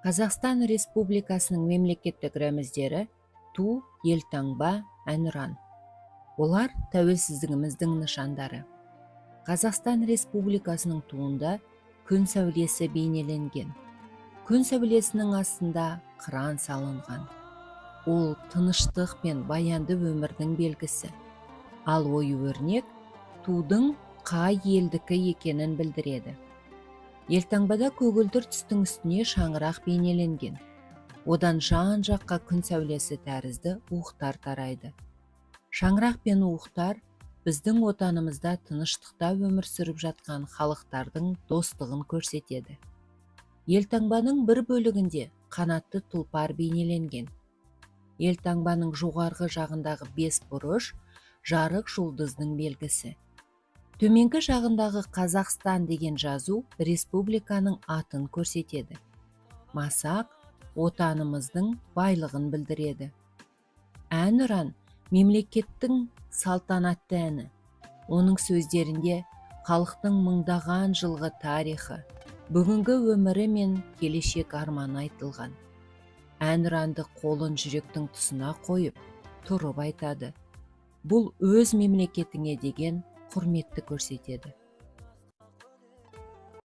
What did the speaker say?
Қазақстан Республикасының мемлекеттік рәміздері ту, елтаңба, әнұран. Олар тәуелсіздігіміздің нышандары. Қазақстан Республикасының туында күн сәулесі бейнеленген. Күн сәулесінің астында қыран салынған. Ол тыныштық пен баянды өмірдің белгісі. Ал ою-өрнек тудың қай елдікі екенін білдіреді. Елтаңбада көгілдір түстің үстіне шаңырақ бейнеленген. Одан жан-жаққа күн сәулесі тәрізді уықтар тарайды. Шаңырақ пен уықтар біздің отанымызда тыныштықта өмір сүріп жатқан халықтардың достығын көрсетеді. Елтаңбаның бір бөлігінде қанатты тұлпар бейнеленген. Елтаңбаның жоғарғы жағындағы 5 бұрыш жарық жұлдыздың белгісі. Төменгі жағындағы Қазақстан деген жазу республиканың атын көрсетеді. Масақ отанымыздың байлығын білдіреді. Әнұран мемлекеттің салтанатты әні. Оның сөздерінде халықтың мыңдаған жылғы тарихы, бүгінгі өмірі мен келешек арманы айтылған. Әнұранды қолын жүректің тұсына қойып, тұрып айтады. Бұл өз мемлекетіңе деген құрметті көрсетеді.